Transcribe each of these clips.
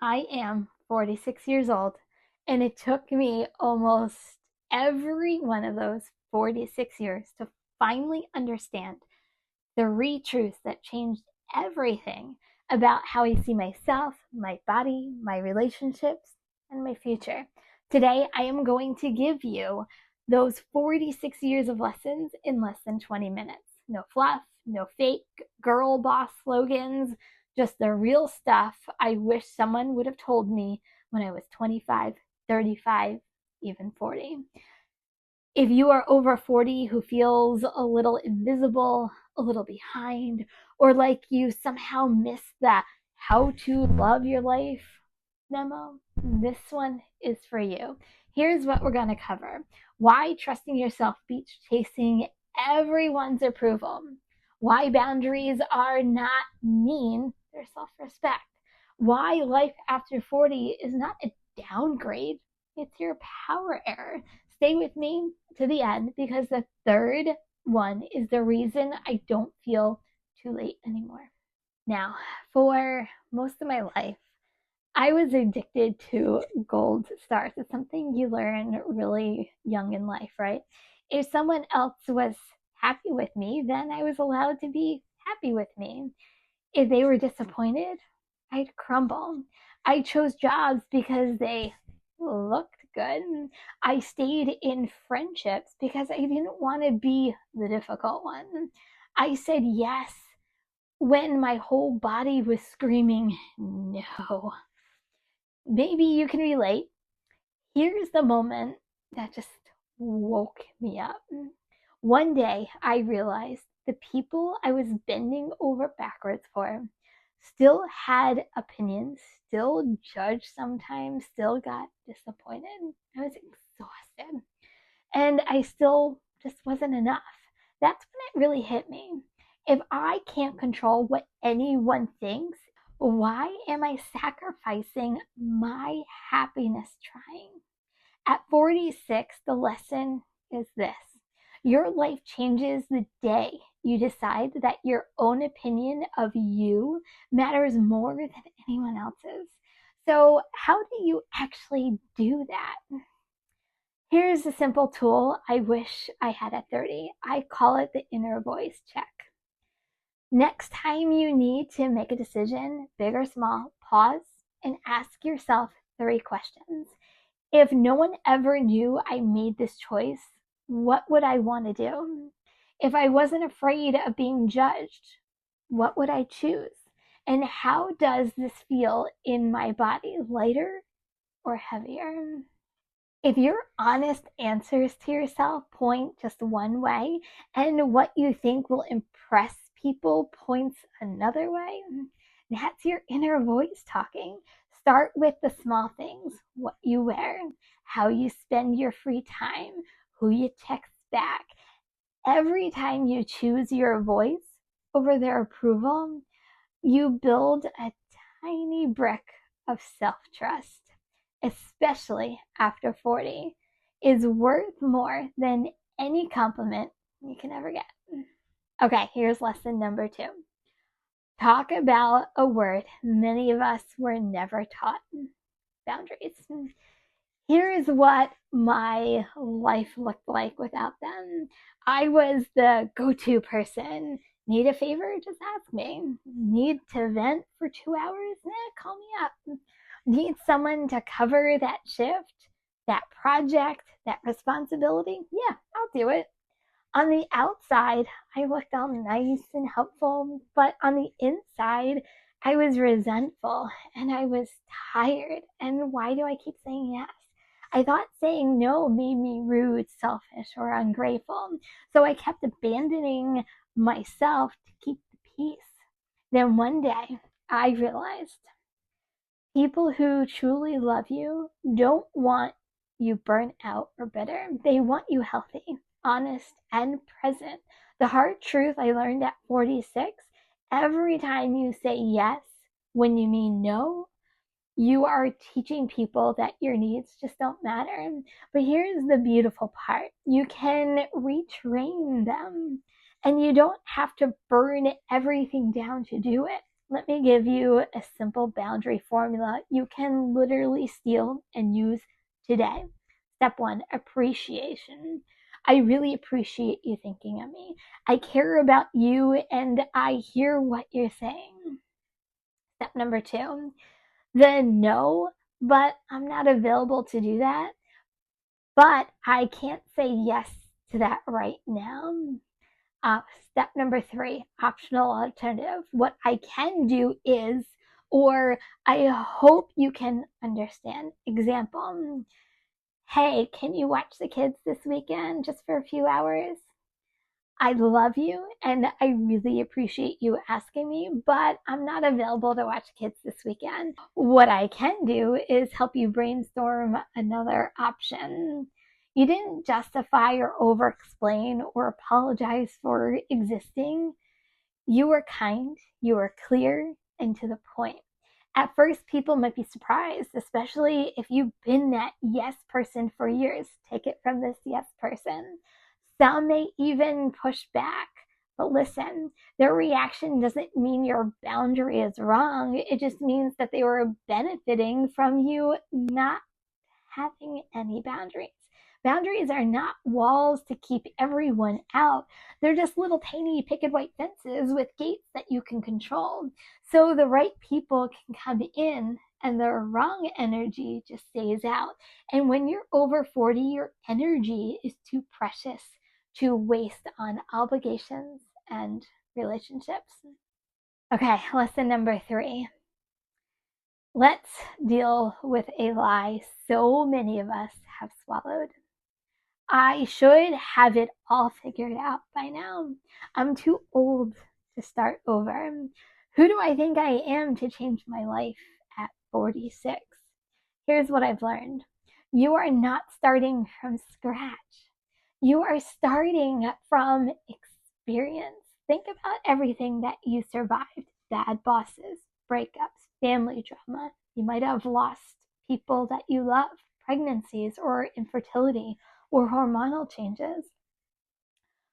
I am 46 years old, and it took me almost every one of those 46 years to finally understand three truths that changed everything about how I see myself, my body, my relationships, and my future. Today, I am going to give you those 46 years of lessons in less than 20 minutes. No fluff, no fake girl boss slogans, just the real stuff I wish someone would have told me when I was 25, 35, even 40. If you are over 40 who feels a little invisible, a little behind, or like you somehow missed that how to love your life memo, this one is for you. Here's what we're going to cover: why trusting yourself beats chasing everyone's approval, why boundaries are not mean, they're self respect, why life after 40 is not a downgrade, it's your power error. Stay with me to the end because the third one is the reason I don't feel too late anymore. Now, for most of my life, I was addicted to gold stars. It's something you learn really young in life, right? If someone else was happy with me, then I was allowed to be happy with me. If they were disappointed, I'd crumble. I chose jobs because they looked good. I stayed in friendships because I didn't want to be the difficult one. I said yes when my whole body was screaming no. Maybe you can relate. Here's the moment that just woke me up. One day I realized the people I was bending over backwards for still had opinions, still judged sometimes, still got disappointed. I was exhausted. And I still just wasn't enough. That's when it really hit me. If I can't control what anyone thinks, why am I sacrificing my happiness trying? At 46, the lesson is this: your life changes the day you decide that your own opinion of you matters more than anyone else's. So, how do you actually do that? Here's a simple tool I wish I had at 30. I call it the inner voice check. Next time you need to make a decision, big or small, pause and ask yourself three questions. If no one ever knew I made this choice, what would I want to do? If I wasn't afraid of being judged, what would I choose? And how does this feel in my body, lighter or heavier? If your honest answers to yourself point just one way and what you think will impress people points another way, that's your inner voice talking. Start with the small things: what you wear, how you spend your free time, who you text back. Every time you choose your voice over their approval, you build a tiny brick of self trust, especially after 40, is worth more than any compliment you can ever get. Okay, here's lesson number 2. Talk about a word many of us were never taught: boundaries. Here is what my life looked like without them. I was the go to person. Need a favor? Just ask me. Need to vent for 2 hours? Call me up. Need someone to cover that shift, that project, that responsibility? Yeah, I'll do it. On the outside, I looked all nice and helpful, but on the inside, I was resentful and I was tired. And why do I keep saying yes? I thought saying no made me rude, selfish, or ungrateful. So I kept abandoning myself to keep the peace. Then one day, I realized people who truly love you don't want you burnt out or bitter. They want you healthy, honest, and present. The hard truth I learned at 46: every time you say yes when you mean no, you are teaching people that your needs just don't matter. But here's the beautiful part: you can retrain them, and you don't have to burn everything down to do it. let me give you a simple boundary formula you can literally steal and use today. Step 1, appreciation. I really appreciate you thinking of me. I care about you and I hear what you're saying. Step number 2, the no, but I'm not available to do that. But I can't say yes to that right now. Step number 3, optional alternative. What I can do is, or I hope you can understand. Example, hey, can you watch the kids this weekend just for a few hours? I love you and I really appreciate you asking me, but I'm not available to watch kids this weekend. What I can do is help you brainstorm another option. You didn't justify or over explain or apologize for existing. You were kind, you were clear, and to the point. At first, people might be surprised, especially if you've been that yes person for years. Take it from this yes person. Some may even push back. But listen, their reaction doesn't mean your boundary is wrong. It just means that they were benefiting from you not having any boundaries. Boundaries are not walls to keep everyone out. They're just little tiny picket white fences with gates that you can control. So the right people can come in and the wrong energy just stays out. And when you're over 40, your energy is too precious to waste on obligations and relationships. Okay, lesson number 3. Let's deal with a lie so many of us have swallowed. I should have it all figured out by now. I'm too old to start over. Who do I think I am to change my life at 46? Here's what I've learned. You are not starting from scratch. You are starting from experience. Think about everything that you survived. Bad bosses, breakups, family drama. You might have lost people that you love, pregnancies or infertility or hormonal changes.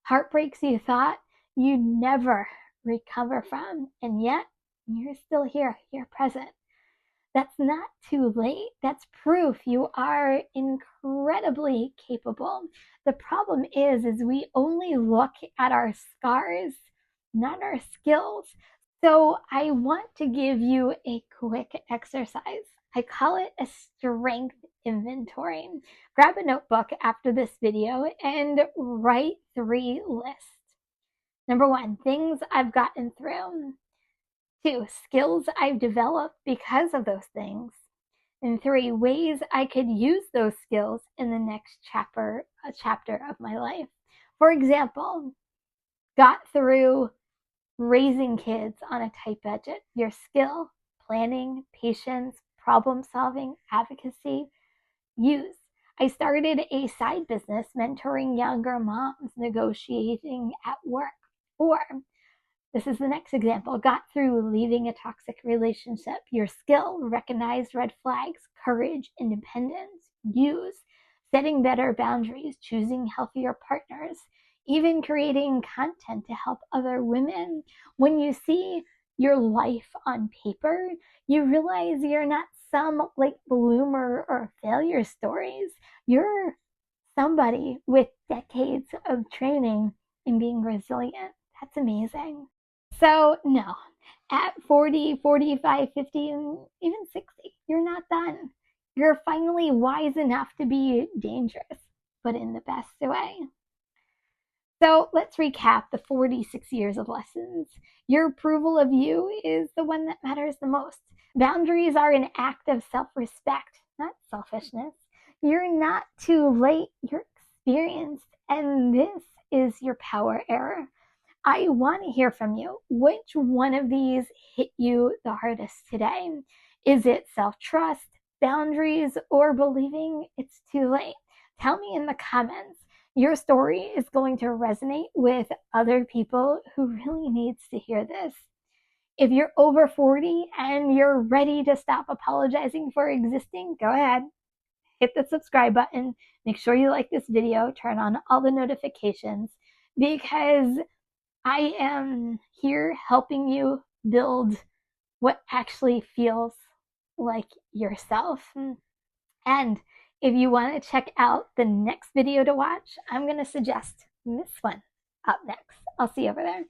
Heartbreaks you thought you'd never recover from, and yet you're still here, you're present. That's not too late. That's proof you are incredibly capable. The problem is we only look at our scars, not our skills. So I want to give you a quick exercise. I call it a strength inventory. Grab a notebook after this video and write 3 lists. Number 1, things I've gotten through. 2, skills I've developed because of those things. And 3, ways I could use those skills in the next chapter of my life. For example, got through raising kids on a tight budget. Your skill, planning, patience, problem solving, advocacy, use. I started a side business mentoring younger moms, negotiating at work. Or this is the next example. Got through leaving a toxic relationship. Your skill, recognize red flags, courage, independence, use, setting better boundaries, choosing healthier partners, even creating content to help other women. When you see your life on paper, you realize you're not some late bloomer or failure stories. You're somebody with decades of training in being resilient. That's amazing. So no, at 40, 45, 50, even 60, you're not done. You're finally wise enough to be dangerous, but in the best way. So let's recap the 46 years of lessons. Your approval of you is the one that matters the most. Boundaries are an act of self-respect, not selfishness. You're not too late, you're experienced, and this is your power era. I want to hear from you. Which one of these hit you the hardest today? Is it self-trust, boundaries, or believing it's too late? Tell me in the comments. Your story is going to resonate with other people who really needs to hear this. If you're over 40 and you're ready to stop apologizing for existing, go ahead. Hit the subscribe button. Make sure you like this video. Turn on all the notifications because I am here helping you build what actually feels like yourself. And if you want to check out the next video to watch, I'm going to suggest this one up next. I'll see you over there.